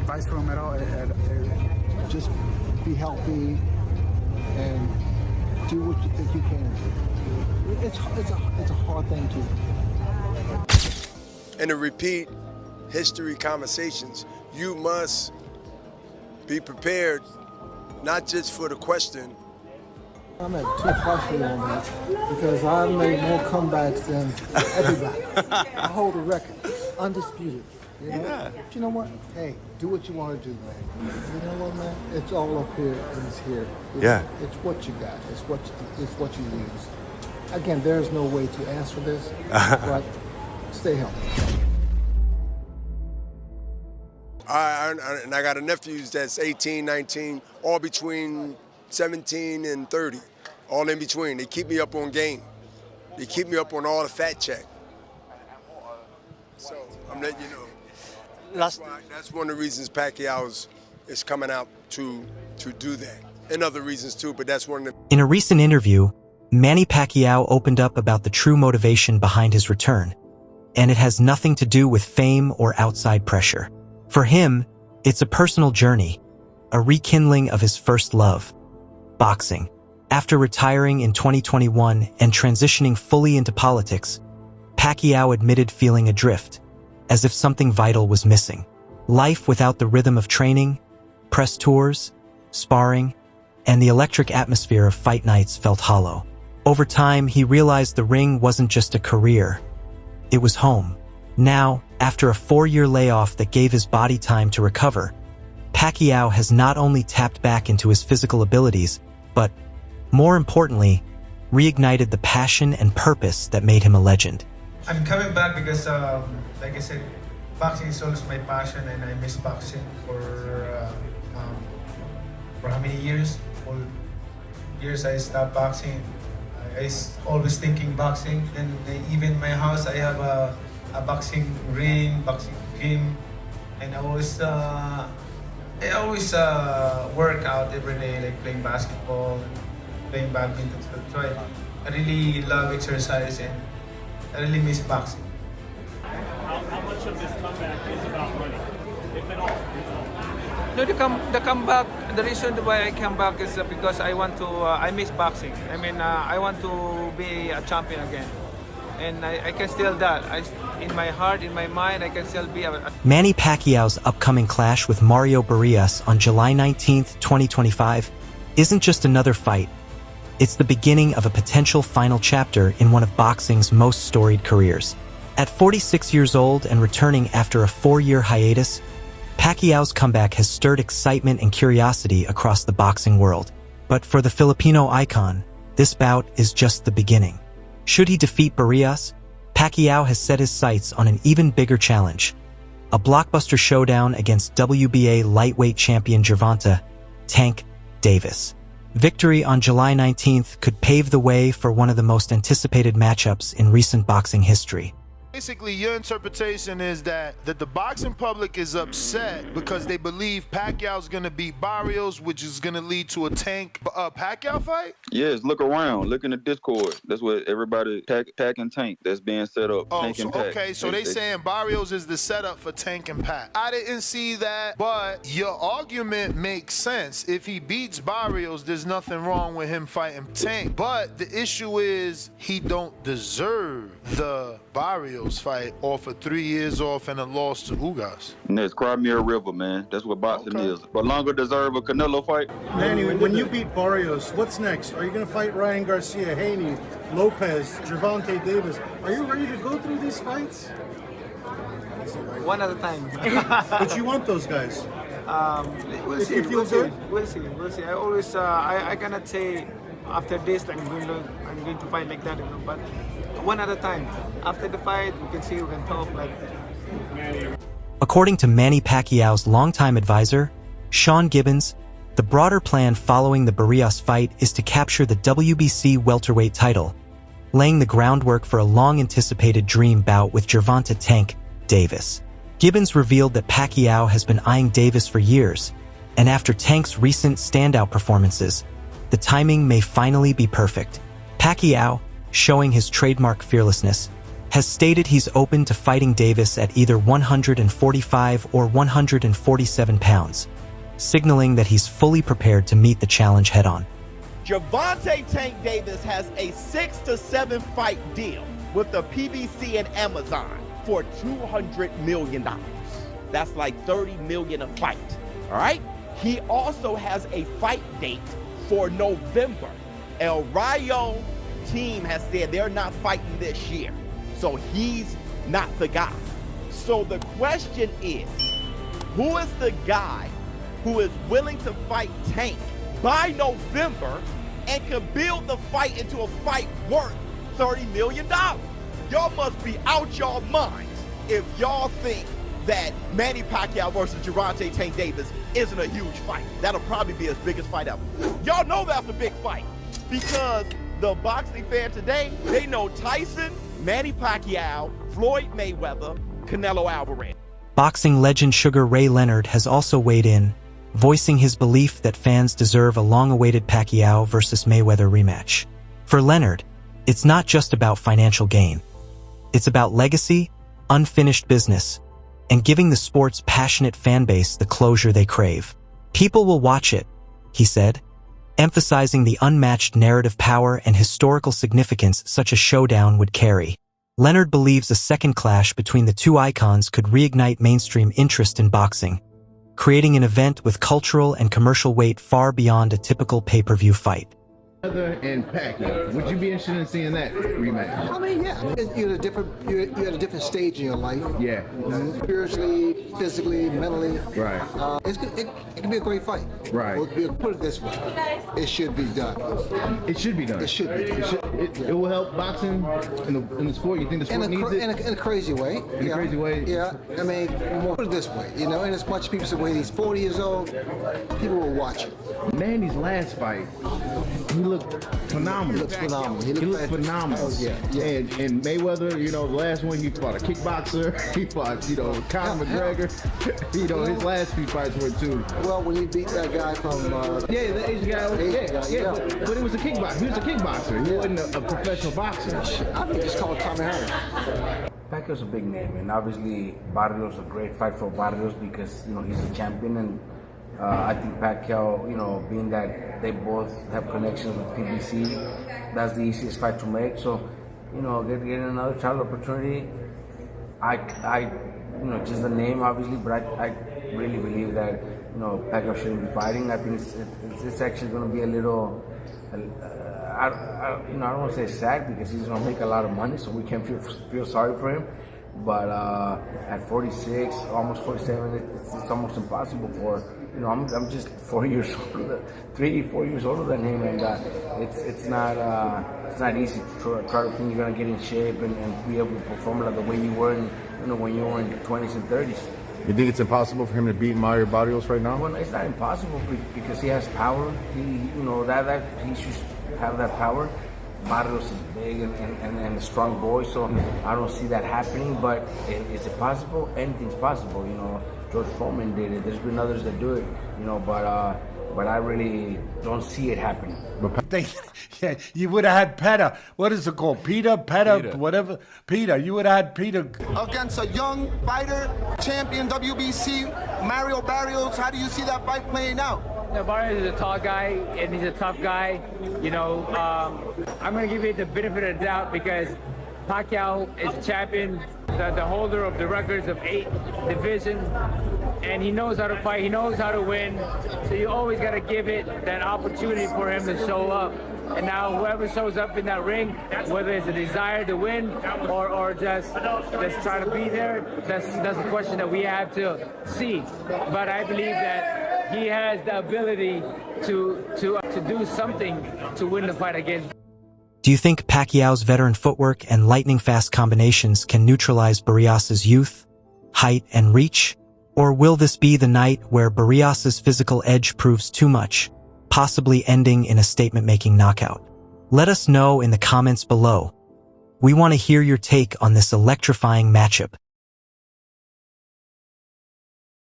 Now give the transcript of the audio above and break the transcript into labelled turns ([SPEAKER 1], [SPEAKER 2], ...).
[SPEAKER 1] advice for him at all?
[SPEAKER 2] Just be healthy and do what you think you can do. It's a hard thing to.
[SPEAKER 3] And to repeat history conversations, you must be prepared, not just for the question.
[SPEAKER 2] I'm at too partial on that because I made more comebacks than everybody. I hold a record, undisputed. You know?
[SPEAKER 4] Yeah.
[SPEAKER 2] But you know what? Hey, do what you want to do, man. You know what, man? It's all up here and it's here. It's what you got. It's what you use. Again, there's no way to answer this, but stay healthy.
[SPEAKER 3] And I got a nephew that's 18, 19, all between 17 and 30, all in between. They keep me up on game. They keep me up on all the fat check. So I'm letting you know. That's one of the reasons Pacquiao is coming out to do that. And other reasons too, but that's one of the...
[SPEAKER 5] In a recent interview, Manny Pacquiao opened up about the true motivation behind his return, and it has nothing to do with fame or outside pressure. For him, it's a personal journey, a rekindling of his first love, boxing. After retiring in 2021 and transitioning fully into politics, Pacquiao admitted feeling adrift, as if something vital was missing. Life without the rhythm of training, press tours, sparring, and the electric atmosphere of fight nights felt hollow. Over time, he realized the ring wasn't just a career, it was home. Now, after a 4-year layoff that gave his body time to recover, Pacquiao has not only tapped back into his physical abilities, but, more importantly, reignited the passion and purpose that made him a legend.
[SPEAKER 6] I'm coming back because, like I said, boxing is always my passion, and I miss boxing for how many years? 4 years I stopped boxing. I always thinking boxing, and even in my house I have a boxing ring, boxing gym, and I always work out every day, like playing basketball, playing badminton. So I really love exercise, and I really miss boxing.
[SPEAKER 7] How much of this comeback is about money, if at all?
[SPEAKER 8] No, the comeback. The reason why I come back is because I want to. I miss boxing. I mean, I want to be a champion again, and I can still that. In my heart, in my mind, I can still be a...
[SPEAKER 5] Manny Pacquiao's upcoming clash with Mario Barrios on July 19, 2025, isn't just another fight. It's the beginning of a potential final chapter in one of boxing's most storied careers. At 46 years old and returning after a 4-year hiatus, Pacquiao's comeback has stirred excitement and curiosity across the boxing world. But for the Filipino icon, this bout is just the beginning. Should he defeat Barrios, Pacquiao has set his sights on an even bigger challenge, a blockbuster showdown against WBA lightweight champion Gervonta "Tank" Davis. Victory on July 19th could pave the way for one of the most anticipated matchups in recent boxing history.
[SPEAKER 9] Basically, your interpretation is that the boxing public is upset because they believe Pacquiao's going to beat Barrios, which is going to lead to a Tank Pacquiao fight?
[SPEAKER 10] Yes, look around. Look in the Discord. That's what everybody, Pac and Tank, that's being set up.
[SPEAKER 9] Oh,
[SPEAKER 10] Tank
[SPEAKER 9] so,
[SPEAKER 10] and Pac.
[SPEAKER 9] okay, so they saying Barrios is the setup for Tank and Pac. I didn't see that, but your argument makes sense. If he beats Barrios, there's nothing wrong with him fighting Tank. But the issue is he don't deserve the Barrios fight off of 3 years off and a loss to Ugas.
[SPEAKER 10] And that's Crimea River, man. That's what boxing is. But longer deserve a Canelo fight.
[SPEAKER 11] Manny, when you beat Barrios, what's next? Are you going to fight Ryan Garcia, Haney, Lopez, Gervonta Davis? Are you ready to go through these fights?
[SPEAKER 8] One at a time.
[SPEAKER 11] But you want those guys?
[SPEAKER 8] We'll see. We'll see. We'll see. I always, I cannot say after this I'm going to fight like that, you know, but one at a time. After the fight, we can see, we can talk like...
[SPEAKER 5] According to Manny Pacquiao's longtime advisor, Sean Gibbons, the broader plan following the Barrios fight is to capture the WBC welterweight title, laying the groundwork for a long-anticipated dream bout with Gervonta "Tank" Davis. Gibbons revealed that Pacquiao has been eyeing Davis for years, and after Tank's recent standout performances, the timing may finally be perfect. Pacquiao, showing his trademark fearlessness, has stated he's open to fighting Davis at either 145 or 147 pounds, signaling that he's fully prepared to meet the challenge head-on.
[SPEAKER 1] Gervonta Tank Davis has a 6 to 7 fight deal with the PBC and Amazon for $200 million. That's like $30 million a fight, all right? He also has a fight date for November. El Rayo team has said they're not fighting this year, so he's not the guy. So the question is, who is the guy who is willing to fight Tank by November and can build the fight into a fight worth $30 million? Y'all must be out y'all minds if y'all think that Manny Pacquiao versus Gervonta Tank Davis isn't a huge fight. That'll probably be his biggest fight ever. Y'all know that's a big fight because the boxing fan today, they know Tyson, Manny Pacquiao, Floyd Mayweather, Canelo Alvarez.
[SPEAKER 5] Boxing legend Sugar Ray Leonard has also weighed in, voicing his belief that fans deserve a long-awaited Pacquiao versus Mayweather rematch. For Leonard, it's not just about financial gain. It's about legacy, unfinished business, and giving the sport's passionate fan base the closure they crave. People will watch it, he said, emphasizing the unmatched narrative power and historical significance such a showdown would carry. Leonard believes a second clash between the two icons could reignite mainstream interest in boxing, creating an event with cultural and commercial weight far beyond a typical pay-per-view fight.
[SPEAKER 4] And Pacquiao, would you be interested in seeing that rematch?
[SPEAKER 2] I mean, yeah. You're at a different stage in your life.
[SPEAKER 4] Yeah.
[SPEAKER 2] Spiritually, physically, mentally.
[SPEAKER 4] Right.
[SPEAKER 2] It can be a great fight.
[SPEAKER 4] Right.
[SPEAKER 2] Put it this way. It should be done.
[SPEAKER 4] It should be done.
[SPEAKER 2] It should be.
[SPEAKER 4] It will help boxing in the sport. You think the sport needs it?
[SPEAKER 2] In a crazy way.
[SPEAKER 4] In a crazy way?
[SPEAKER 2] Yeah. I mean, put it this way. And as much people say when he's 40 years old, people will watch it.
[SPEAKER 4] Manny's last fight, he looked phenomenal.
[SPEAKER 2] He looks phenomenal.
[SPEAKER 4] He looked phenomenal.
[SPEAKER 2] Oh, yeah.
[SPEAKER 4] And Mayweather, the last one he fought a kickboxer. He fought, Conor McGregor. His last few fights were too.
[SPEAKER 2] Well, when he beat that guy from
[SPEAKER 4] the Asian guy. But it was a kickboxer. He was a kickboxer. He wasn't a professional boxer.
[SPEAKER 2] I mean, just call it Tommy Hearns.
[SPEAKER 12] Pacquiao's a big name, and obviously Barrios a great fight for Barrios because he's a champion, and I think Pacquiao, being that they both have connections with PBC, that's the easiest fight to make. So, getting another title opportunity, I just the name obviously, but I really believe that Pacquiao shouldn't be fighting. I think it's actually going to be a little. I don't want to say sad because he's going to make a lot of money, so we can't feel sorry for him. But at 46, almost 47, it's almost impossible for. I'm just 4 years older, 3-4 years older than him, and it's not easy to try to think you're gonna get in shape and be able to perform like the way you were when you were in your 20s and 30s.
[SPEAKER 13] You think it's impossible for him to beat Mario Barrios right now?
[SPEAKER 12] Well, it's not impossible because he has power. That he should have that power. Barrios is big and a strong boy, so I don't see that happening. But is it possible? Anything's possible. George Foreman did it. There's been others that do it. But I really don't see it happening.
[SPEAKER 14] You would have had Petter. What is it called? Peter, whatever. Peter. You would have had Peter.
[SPEAKER 15] Against a young fighter, champion WBC, Mario Barrios. How do you see that fight playing out?
[SPEAKER 16] Barrios is a tall guy, and he's a tough guy. I'm going to give you the benefit of the doubt because Pacquiao is champion, the holder of the records of 8 divisions, and he knows how to fight, he knows how to win, so you always got to give it that opportunity for him to show up. And now whoever shows up in that ring, whether it's a desire to win or just try to be there, that's a question that we have to see. But I believe that he has the ability to do something to win the fight against.
[SPEAKER 5] Do you think Pacquiao's veteran footwork and lightning-fast combinations can neutralize Barrios' youth, height, and reach? Or will this be the night where Barrios' physical edge proves too much, possibly ending in a statement-making knockout? Let us know in the comments below. We want to hear your take on this electrifying matchup.